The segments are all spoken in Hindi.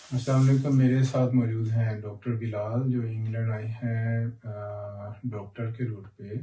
अस्सलाम वालेकुम। मेरे साथ मौजूद हैं डॉक्टर बिलाल, जो इंग्लैंड आए हैं डॉक्टर के रूट पे।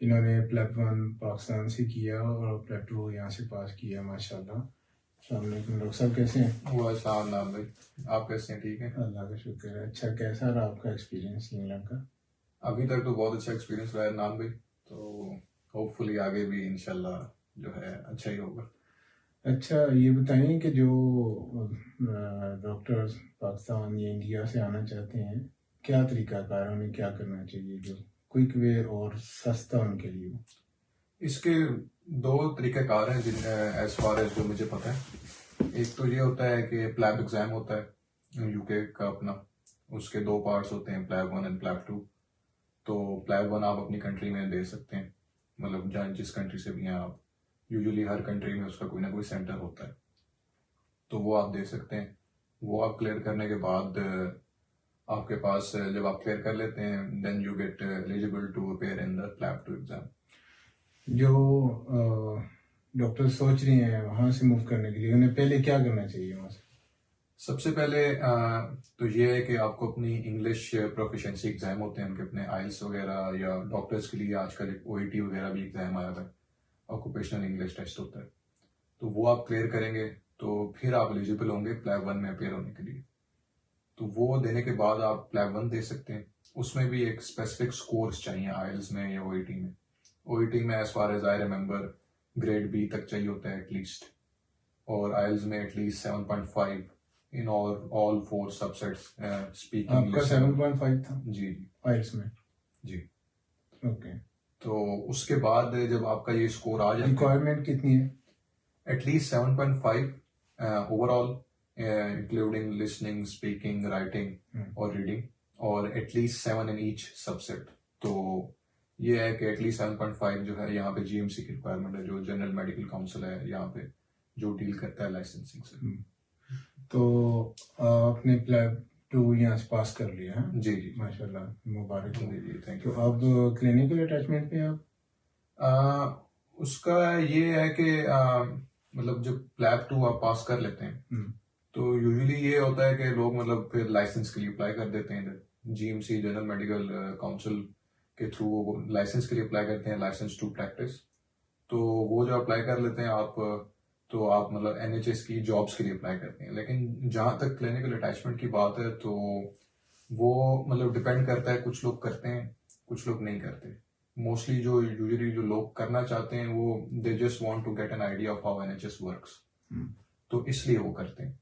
इन्होंने प्लस वन पाकिस्तान से किया और प्लस टू यहाँ से पास किया माशाल्लाह। अस्सलाम वालेकुम डॉक्टर साहब, कैसे हैं? वो सलाम नाम भाई, आप कैसे हैं? ठीक है। अल्लाह का शुक्र है। अच्छा, कैसा रहा आपका एक्सपीरियंस इंग्लैंड का? अभी तक तो बहुत अच्छा एक्सपीरियंस रहा है नाम भाई, तो होपफुली आगे भी इंशाल्लाह जो है अच्छा ही होगा। अच्छा, ये बताइए कि जो डॉक्टर्स पाकिस्तान या इंडिया से आना चाहते हैं, क्या तरीकाकार है, उन्हें क्या करना चाहिए जो क्विक वे और सस्ता उनके लिए हो? इसके दो तरीक़ेकार हैं जिन एज फार एज जो मुझे पता है। एक तो ये होता है कि प्लैब एग्ज़ाम होता है यूके का अपना, उसके दो पार्ट्स होते हैं, PLAB one and PLAB two. तो प्लैब वन आप अपनी कंट्री में दे सकते हैं, मतलब जहाँ जिस कंट्री से भी हैं आप। यूजुअली हर कंट्री में उसका कोई ना कोई सेंटर होता है, तो वो आप दे सकते हैं। वो आप क्लियर करने के बाद आपके पास जब आप क्लियर कर लेते हैं, then you get eligible to appear in the PLAB two exam. जो डॉक्टर सोच रहे हैं वहाँ से मूव करने के लिए, उन्हें पहले क्या करना चाहिए वहाँ से? सबसे पहले तो ये है कि आपको अपनी इंग्लिश प्रोफिशिएंसी एग्जाम होते हैं उनके, अपने आइल्स वगैरह, या डॉक्टर्स के लिए आजकल एक ओईटी वगैरह भी एग्जाम आया हुआ है, ऑक्यूपेशनल इंग्लिश टेस्ट होता है। तो वो आप क्लियर करेंगे तो फिर आप एलिजिबल होंगे प्लैब वन में अपेयर होने के लिए। तो वो देने के बाद आप प्लैब वन दे सकते हैं। उसमें भी एक स्पेसिफिक स्कोर्स चाहिए आइल्स में या ओईटी में। ओईटी में as far as I remember grade B तक चाहिए होता है एटलीस्ट, और आइल्स में at least 7.5 in all four subsets speaking. आपका 7.5 था जी आइल्स में? जी। ओके। तो उसके बाद जब आपका ये स्कोर आ जाता है, रिक्वायरमेंट कितनी है? At least 7.5 overall, including listening, speaking, writing और रीडिंग, और एटलीस्ट 7 इन ईच सबसेट। तो ये है कि एटलीस्ट 7.5 जो है यहाँ पे जीएमसी की रिक्वायरमेंट है, जो जनरल मेडिकल काउंसिल है यहाँ पे, जो डील करता है लाइसेंसिंग से। तो आपने प्लैब टू यहाँ से पास कर लिया है? जी जी माशाल्लाह, मुबारक हो। जी जी, थैंक तो यू। अब क्लिनिकल अटैचमेंट पे आप? उसका ये है कि मतलब जब प्लैब टू आप पास कर लेते हैं, तो यूजुअली ये होता है कि लोग मतलब फिर लाइसेंस के लिए अप्लाई कर देते हैं इधर जीएमसी, जनरल मेडिकल काउंसिल के थ्रू लाइसेंस के लिए अप्लाई करते हैं, लाइसेंस टू प्रैक्टिस। तो वो जो अप्लाई कर लेते हैं आप, तो आप मतलब एनएचएस की जॉब्स के लिए अप्लाई करते हैं। लेकिन जहाँ तक क्लिनिकल अटैचमेंट की बात है, तो वो मतलब डिपेंड करता है, कुछ लोग करते हैं कुछ लोग नहीं करते। मोस्टली जो यूजुअली जो लोग करना चाहते हैं वो they just want to get an idea of how NHS works, तो इसलिए वो करते हैं।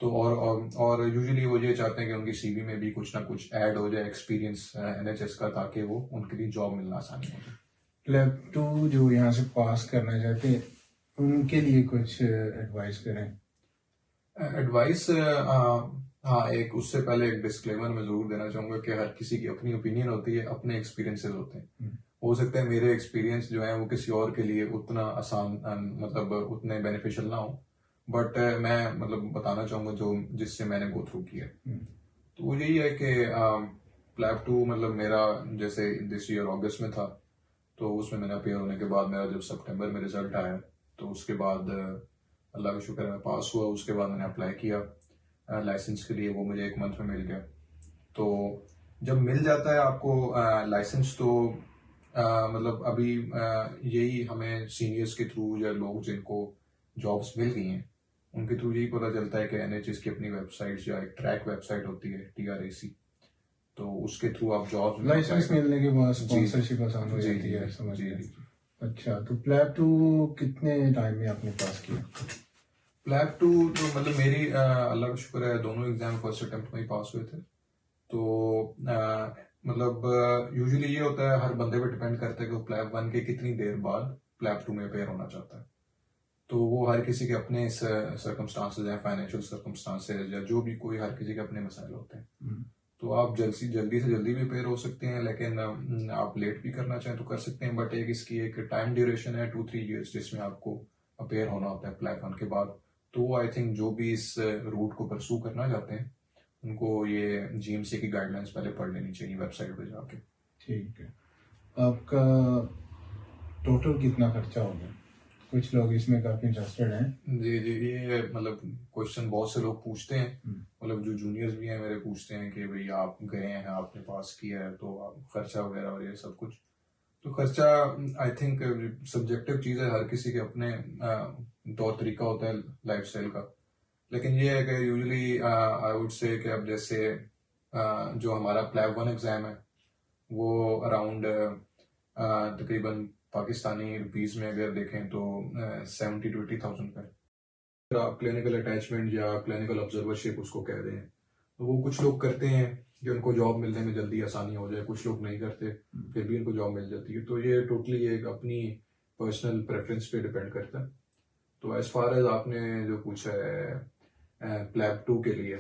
तो और यूजुअली वो ये चाहते हैं कि उनकी सीवी में भी कुछ ना कुछ ऐड हो जाए एक्सपीरियंस एनएचएस का, ताकि वो उनके लिए जॉब मिलना आसानी हो जाए। प्लैब टू जो यहाँ से पास करना चाहते हैं, उनके लिए कुछ एडवाइस करें? एडवाइस, हाँ, एक उससे पहले एक डिस्क्लेमर मैं जरूर देना चाहूंगा कि हर किसी की अपनी ओपिनियन होती है, अपने एक्सपीरियंसेस होते हैं। हो सकता है मेरे एक्सपीरियंस जो है वो किसी और के लिए उतना आसान मतलब उतने बेनिफिशियल ना हो, बट मैं मतलब बताना चाहूंगा जो जिससे मैंने गो थ्रू किया। तो वो यही है कि प्लैब टू मतलब मेरा जैसे दिस ईयर अगस्त में था, तो उसमें मैंने अपेयर होने के बाद मेरा जब सितंबर में रिजल्ट आया, तो उसके बाद अल्लाह का शुक्र है मैं पास हुआ। उसके बाद मैंने अप्लाई किया लाइसेंस के लिए, वो मुझे 1 मंथ में मिल गया। तो जब मिल जाता है आपको लाइसेंस, तो मतलब अभी यही हमें सीनियर्स के थ्रू या लोग जिनको जॉब्स मिल गई हैं उनके थ्रू यही पता चलता है कि एनएचएस की अपनी वेबसाइट या एक ट्रैक वेबसाइट होती है TRAC, तो उसके थ्रू आप जॉब्स में लाइसेंस मिलने के बाद जी स्पॉन्सरशिप आसान हो जी जाती है, जी समझ जी गया। जी। अच्छा, तो प्लैब टू कितने टाइम में आपने पास किया? प्लैब टू तो मतलब मेरी अल्लाह का शुक्र है दोनों एग्जाम फर्स्ट अटेम्प्ट में ही पास हुए थे। तो मतलब यूजुअली ये होता है, हर बंदे पे डिपेंड करता है कि वो प्लैब वन के कितनी देर बाद प्लैब टू में अपेयर होना चाहता है। तो वो हर किसी के अपने सर्कमस्टांसेस हैं, फाइनेंशियल सर्कमस्टांसेस या जो भी, कोई हर किसी के अपने मसाइल होते हैं। तो आप जल्दी से जल्दी भी अपेयर हो सकते हैं, लेकिन आप लेट भी करना चाहें तो कर सकते हैं, बट एक इसकी एक टाइम ड्यूरेशन है 2-3 ईयर्स जिसमें आपको अपेयर होना होता है प्लैब वन के बाद। तो आई थिंक जो भी इस रूट को परसू करना चाहते हैं उनको ये जीएमसी की गाइडलाइंस पहले पढ़ लेनी चाहिए वेबसाइट पे जाके। ठीक है। आपका टोटल कितना खर्चा हो गया? कुछ लोग इसमें काफी इंटरेस्टेड हैं। जी जी, ये मतलब क्वेश्चन बहुत से लोग पूछते हैं, मतलब जो जूनियर्स भी हैं मेरे पूछते हैं कि भाई आप गए हैं, आपने पास किया है, तो आप खर्चा वगैरह और ये सब कुछ। तो खर्चा आई थिंक सब्जेक्टिव चीज़ है, हर किसी के अपने तौर तरीका होता है लाइफस्टाइल का। लेकिन ये है कि यूजुअली आई वुड से कि अब जैसे जो हमारा प्लैब 1 एग्ज़ाम है वो अराउंड तकरीबन पाकिस्तानी रुपीज़ में अगर देखें तो 70,000 to 80,000 का है। अगर आप क्लिनिकल अटैचमेंट या क्लिनिकल ऑब्जर्वरशिप उसको कह रहे हैं, तो वो कुछ लोग करते हैं कि उनको जॉब मिलने में जल्दी आसानी हो जाए, कुछ लोग नहीं करते फिर भी उनको जॉब मिल जाती है। तो ये टोटली एक अपनी पर्सनल प्रेफरेंस पे डिपेंड करता है। तो एज फार एज आपने जो पूछा है प्लैब 2 के लिए,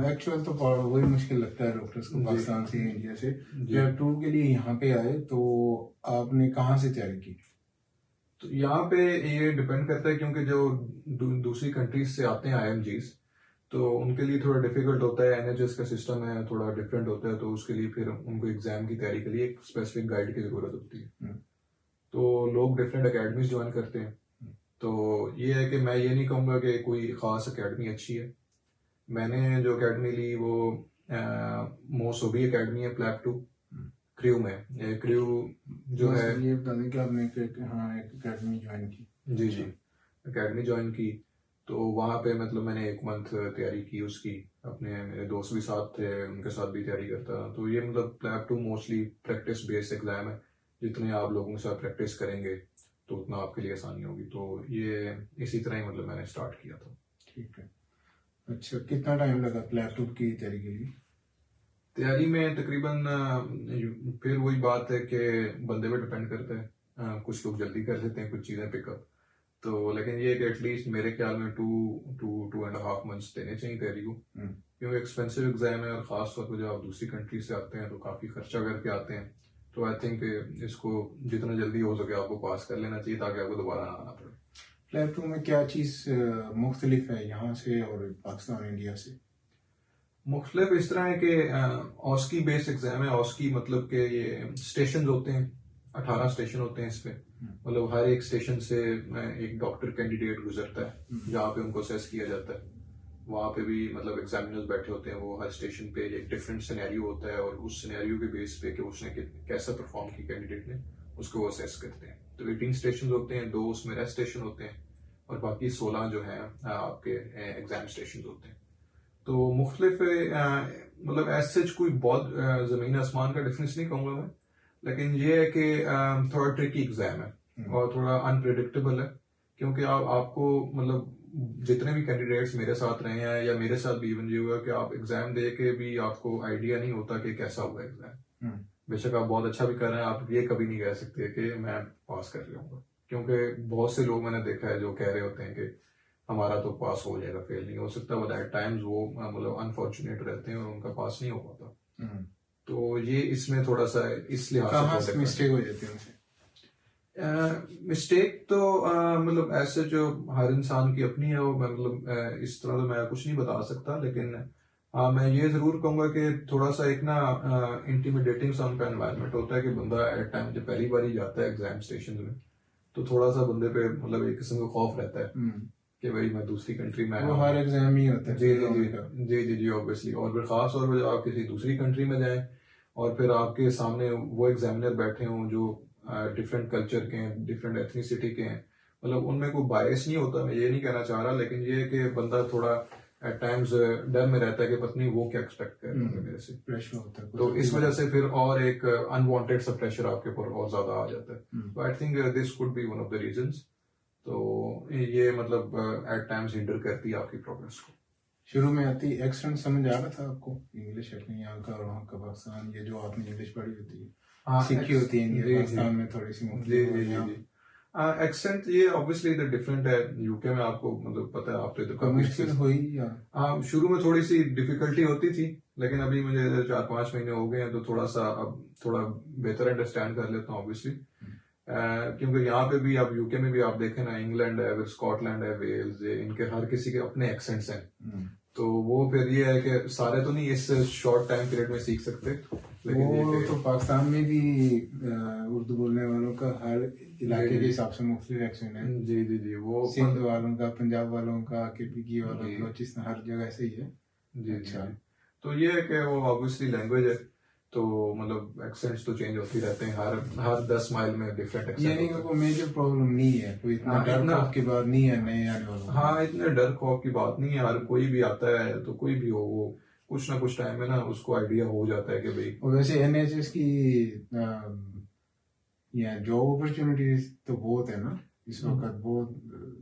एक्चुअल तो वही मुश्किल लगता है डॉक्टर्स को पाकिस्तान से, इंडिया से। प्लैब 2 के लिए यहाँ पे आए तो आपने कहाँ से तैयारी की? तो यहाँ पे ये डिपेंड करता है क्योंकि जो दूसरी कंट्रीज से आते हैं IMGs, तो उनके लिए थोड़ा डिफिकल्ट होता है। NHS का सिस्टम है थोड़ा डिफरेंट होता है, तो उसके लिए फिर उनको एग्जाम की तैयारी के लिए एक स्पेसिफिक गाइड की जरूरत होती है। तो लोग डिफरेंट अकेडमीज ज्वाइन करते हैं। तो ये है कि मैं ये नहीं कहूँगा कि कोई ख़ास अकेडमी अच्छी है। मैंने जो अकेडमी ली वो मोसोबी अकेडमी है प्लैब 2 क्रू में। क्रू जो है, ये बता दें कि आपने एक अकेडमी ज्वाइन की। जी जी, अकेडमी ज्वाइन की। तो वहाँ पे मतलब मैंने 1 मंथ तैयारी की उसकी, अपने मेरे दोस्त भी साथ थे उनके साथ भी तैयारी करता। तो ये मतलब PLAB 2 mostly practice based exam है, जितने आप लोगों के साथ प्रैक्टिस करेंगे तो उतना आपके लिए आसानी होगी। तो ये इसी तरह ही मतलब मैंने स्टार्ट किया था। ठीक है। अच्छा, कितना टाइम लगा प्लैब 2 की तैयारी के लिए? तैयारी में तकरीबन फिर वही बात है कि बंदे पे डिपेंड करता है। कुछ लोग जल्दी कर लेते हैं कुछ चीज़ें पिकअप। तो लेकिन ये कि एटलीस्ट मेरे ख्याल में 2.5 मंथ्स देने चाहिए तैयारी को, क्योंकि एक्सपेंसिव एग्जाम है और ख़ास तौर पर जब आप दूसरी कंट्री से आते हैं तो काफ़ी खर्चा करके आते हैं। तो आई थिंक इसको जितना जल्दी हो सके आपको पास कर लेना चाहिए ताकि आपको दोबारा ना आना पड़े। प्लैब 2 में क्या चीज़ मुख्तलिफ है यहाँ से और पाकिस्तान इंडिया से? मुख्तलिफ इस तरह है कि ऑस्की बेस्ड एग्जाम है। ऑस्की मतलब कि ये स्टेशन होते हैं, 18 स्टेशन होते हैं इसमें। मतलब हर एक स्टेशन से एक डॉक्टर कैंडिडेट गुजरता है जहाँ पे उनको असेस किया जाता है। वहाँ पे भी मतलब एग्जामिनर्स बैठे होते हैं, वो हर स्टेशन पे एक डिफरेंट सिनेरियो होता है और उस सिनेरियो के बेस पे कि उसने कैसा परफॉर्म किया कैंडिडेट ने, उसको वो असेस करते हैं। तो 18 स्टेशन होते हैं, 2 उसमें रेस्ट स्टेशन होते हैं और बाकी 16 जो है आपके एग्जाम स्टेशन होते हैं। तो मुख्तलिफ मतलब एज सच कोई बहुत ज़मीन आसमान का डिफरेंस नहीं कहूँगा मैं, लेकिन ये है कि थोड़ा ट्रिकी एग्जाम है और थोड़ा अनप्रिडिक्टेबल है। क्योंकि आपको मतलब जितने भी कैंडिडेट्स मेरे साथ रहे हैं या मेरे साथ भी इवन ये हुआ कि आप एग्जाम दे के भी आपको आइडिया नहीं होता कि कैसा हुआ एग्जाम। बेशक आप बहुत अच्छा भी कर रहे हैं, आप ये कभी नहीं कह सकते कि मैं पास कर लूंगा, क्योंकि बहुत से लोग मैंने देखा है जो कह रहे होते हैं कि हमारा तो पास हो जाएगा, फेल नहीं हो सकता, बट एट टाइम्स वो मतलब अनफॉर्चुनेट रहते हैं और उनका पास नहीं हो पाता। तो ये इसमें थोड़ा सा इस लिहाज से मिस्टेक हो जाती है उनसे। मिस्टेक तो मतलब ऐसे जो हर इंसान की अपनी है, वो मतलब इस तरह तो मैं कुछ नहीं बता सकता। लेकिन मैं ये जरूर कहूंगा कि थोड़ा सा एक ना इंटिमिडेटिंग सा उनका एनवायरनमेंट होता है कि बंदा एट टाइम जब पहली बार ही जाता है एग्जाम स्टेशन में, तो थोड़ा सा बंदे पे मतलब एक किस्म का खौफ रहता है कि भाई मैं दूसरी कंट्री में वो हर एग्जाम ही होता है। जी जी जी जी जी जी ऑब्वियसली। और फिर खास तौर पर जब आप किसी दूसरी कंट्री में जाएं और फिर आपके सामने वो एग्जामिनर बैठे हों जो डिफरेंट कल्चर के हैं, डिफरेंट एथनिसिटी के हैं, मतलब उनमें कोई बायस नहीं होता, मैं ये नहीं कहना चाह रहा, लेकिन ये है कि बंदा थोड़ा एट टाइम्स डर में रहता है कि पता नहीं वो क्या एक्सपेक्ट कर रहे हैं मेरे से, प्रेशर होता है। तो इस वजह से फिर और एक अनवांटेड सा प्रेशर आपके ऊपर और ज्यादा आ जाता है। तो I think this could be one of the reasons. तो ये मतलब एट टाइम्स हिंडर करती है आपकी प्रोग्रेस को। शुरू में आती एक्सेंट समझ आ रहा था आपको? इंग्लिश अपने यहाँ का और वहाँ का पाकिस्तान, ये जो आपने इंग्लिश पढ़ी होती है सीखी होती है पाकिस्तान में थोड़ी सी मुख्तलिफ एक्सेंट, ये ऑब्वियसली द डिफरेंट है। यूके में आपको मतलब पता है, आप तो इधर मुश्किल हुई या शुरू में थोड़ी सी डिफिकल्टी होती थी, लेकिन अभी मुझे 4-5 महीने हो गए हैं तो थोड़ा सा अब थोड़ा बेहतर अंडरस्टैंड कर लेता हूँ ऑब्वियसली। क्योंकि यहाँ पे भी आप यूके में भी आप देखें ना, इंग्लैंड है, स्कॉटलैंड है, वेल्स, इनके हर किसी के अपने एक्सेंट्स हैं। तो वो फिर ये है कि सारे तो नहीं इस शॉर्ट टाइम पीरियड में सीख सकते, लेकिन वो तो पाकिस्तान में भी उर्दू बोलने वालों का हर इलाके के हिसाब से मुख्तलिफ एक्सेंट है। जी जी जी, वो सिंध वालों का, पंजाब वालों का, केपी वालों का, बलूचिस्तान, हर जगह ऐसे ही है। जी अच्छा। जी। तो ये है कि वो ऑब्वियसली लैंग्वेज है, तो मतलब एक्सेंट्स तो चेंज होती रहते हैं, हर हर 10 माइल में डिफरेंट एक्सेंट यानी कि होता है। कोई मेजर प्रॉब्लम नहीं है, कोई इतना हाँ डर इतना, खौफ की बात नहीं है नए आने वालों के हाँ लिए। इतने डर खौफ की बात नहीं है, हर कोई भी आता है तो कोई भी हो वो कुछ ना कुछ टाइम में ना उसको आइडिया हो जाता है कि भाई। और वैसे एनएचएस की या जॉब अपॉर्चुनिटीज तो बहुत है ना इस वक्त, बहुत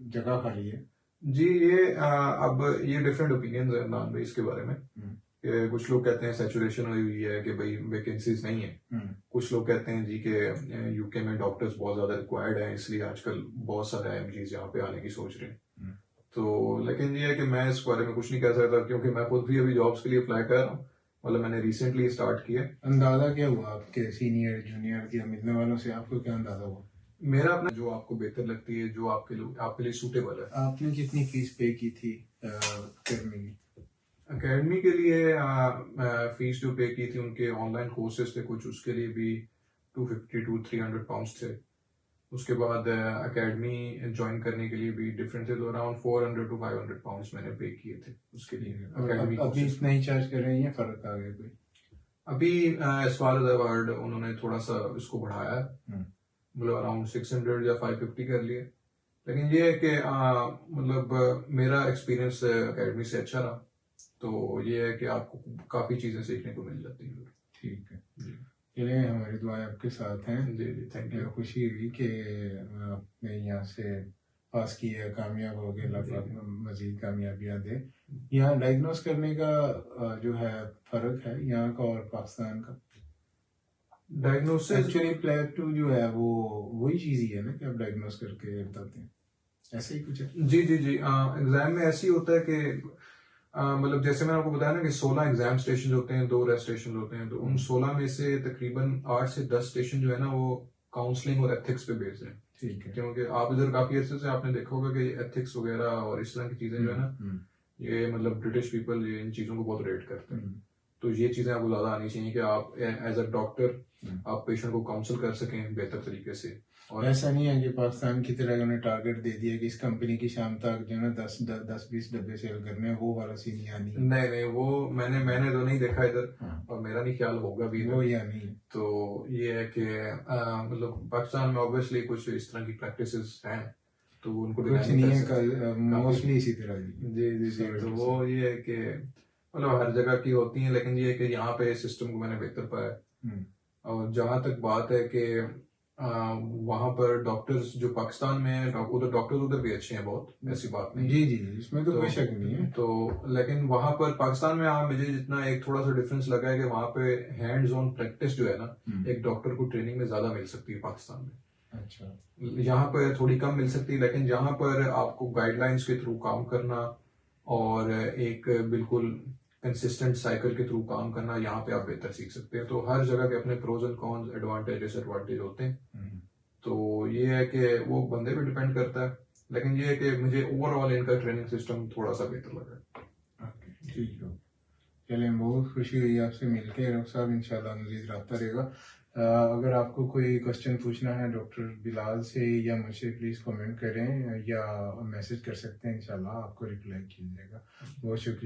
जगह खाली है। जी ये अब ये डिफरेंट ओपिनियंस है नान भाई इसके बारे में, कि कुछ लोग कहते हैं सैचुरेशन हुई हुई है कि भाई वैकेंसीज नहीं है। कुछ लोग कहते हैं जी के यूके में डॉक्टर्स बहुत ज्यादा रिक्वायर्ड हैं, इसलिए आजकल बहुत सारे एमजीज यहाँ पे आने की सोच रहे हैं। तो लेकिन ये है कि मैं इस बारे में कुछ नहीं कह सकता, क्योंकि मैं खुद भी अभी जॉब्स के लिए अप्लाई कर रहा हूँ, मतलब मैंने रिसेंटली स्टार्ट किया। अंदाजा क्या हुआ आपके सीनियर जूनियर या मिलने वालों से, आपको क्या अंदाजा हुआ? मेरा अपना जो आपको बेहतर लगती है, जो आपके लिए सूटेबल है। आपने कितनी फीस पे की थी अकेडमी की? एकेडमी के लिए फीस जो पे की थी, उनके ऑनलाइन कोर्सेज थे कुछ, उसके लिए भी 250 to 300 पाउंड्स थे। उसके बाद एकेडमी ज्वाइन करने के लिए भी डिफरेंट थे, तो अराउंड 400 to 500 पाउंड्स मैंने पे किए थे उसके लिए और एकेडमी अभी कोर्सेज। इतना ही चार्ज कर रहे हैं या फर्क आ गया कोई? अभी as far as I heard उन्होंने थोड़ा सा इसको बढ़ाया है, मतलब अराउंड 600 या 550 कर लिए। लेकिन ये है कि मतलब मेरा एक्सपीरियंस एकेडमी से अच्छा रहा, तो ये है कि आपको काफी चीजें सीखने को मिल जाती हैं। ठीक है, जी चलिए हमारी दुआएं आपके साथ हैं। जी जी, थैंक यू। खुशी हुई कि आपने यहाँ से पास किया, कामयाब हो गए, अल्लाह पाक मजीद कामयाबियाँ दे। यहाँ डायग्नोस करने का जो है फर्क है यहाँ का और पाकिस्तान का? डायग्नोसिस एक्चुअली प्लेग टू जो है वो वही चीज ही है ना कि आप डायग्नोस करके बताते हैं, ऐसे ही कुछ है? जी जी जी, एग्जाम में ऐसे ही होता है कि मतलब जैसे मैंने आपको बताया ना कि 16 एग्जाम स्टेशन होते हैं, 2 रेस्ट स्टेशन होते हैं, तो उन 16 में से तकरीबन 8 से 10 स्टेशन जो है ना वो काउंसलिंग और एथिक्स पे बेस्ड है। ठीक है। क्योंकि आप इधर काफी अर्से से आपने देखा होगा कि एथिक्स वगैरह और इस तरह की चीजें जो है ना, ये मतलब ब्रिटिश पीपल ये इन चीजों को बहुत रेट करते हैं। तो ये चीजें आपको ज्यादा आनी चाहिए कि आप एज अ डॉक्टर आप पेशेंट को काउंसिल कर सकें बेहतर तरीके से। और ऐसा नहीं है कि पाकिस्तान की तरह उन्हें टारगेट दे दिया कि इस कंपनी की शाम तक जो है ना 10-20 डब्बे सेल करने हैं, वो वाला सीन यहाँ नहीं है। नहीं नहीं, वो मैंने तो नहीं देखा इधर, और मेरा नहीं ख्याल होगा भी वो इधर। यहाँ नहीं है। तो ये है कि मतलब पाकिस्तान में ऑब्वियसली कुछ इस तरह की प्रैक्टिसेस हैं, तो उनको कुछ डिनाई नहीं कर है, सकते। मोस्टली इसी तरह जी जी जी, तो वो ये है कि मतलब हर जगह की होती है, लेकिन ये है कि यहाँ पे सिस्टम को मैंने बेहतर पाया। और जहां तक बात है कि वहां पर डॉक्टर्स जो पाकिस्तान में है, उधर डॉक्टर्स उधर भी अच्छे हैं बहुत, ऐसी बात नहीं। जी जी, इसमें तो कोई शक नहीं है। तो लेकिन वहां पर पाकिस्तान में मुझे जितना एक थोड़ा सा डिफरेंस लगा है कि वहां पे हैंड्स ऑन प्रैक्टिस जो है ना, एक डॉक्टर को ट्रेनिंग में ज्यादा मिल सकती है पाकिस्तान में। अच्छा। यहाँ पर थोड़ी कम मिल सकती है, लेकिन जहाँ पर आपको गाइडलाइंस के थ्रू काम करना और एक बिल्कुल कंसिस्टेंट साइकिल के थ्रू काम करना, यहाँ पे आप बेहतर सीख सकते हैं। तो हर जगह के अपने pros and cons, advantage disadvantage होते हैं। तो ये है कि वो बंदे पे डिपेंड करता है, लेकिन ये है कि मुझे ओवरऑल इनका ट्रेनिंग सिस्टम थोड़ा सा बेहतर लगा। ठीक है, चलिए बहुत खुशी हुई आपसे मिलकर डॉक्टर साहब, इंशाल्लाह मजीद रब्ता रहेगा। अगर आपको कोई क्वेश्चन पूछना है डॉक्टर बिलाल से या मुझसे, प्लीज़ कमेंट करें या मैसेज कर सकते हैं, इंशाल्लाह आपको रिप्लाई किया जाएगा। बहुत शुक्रिया।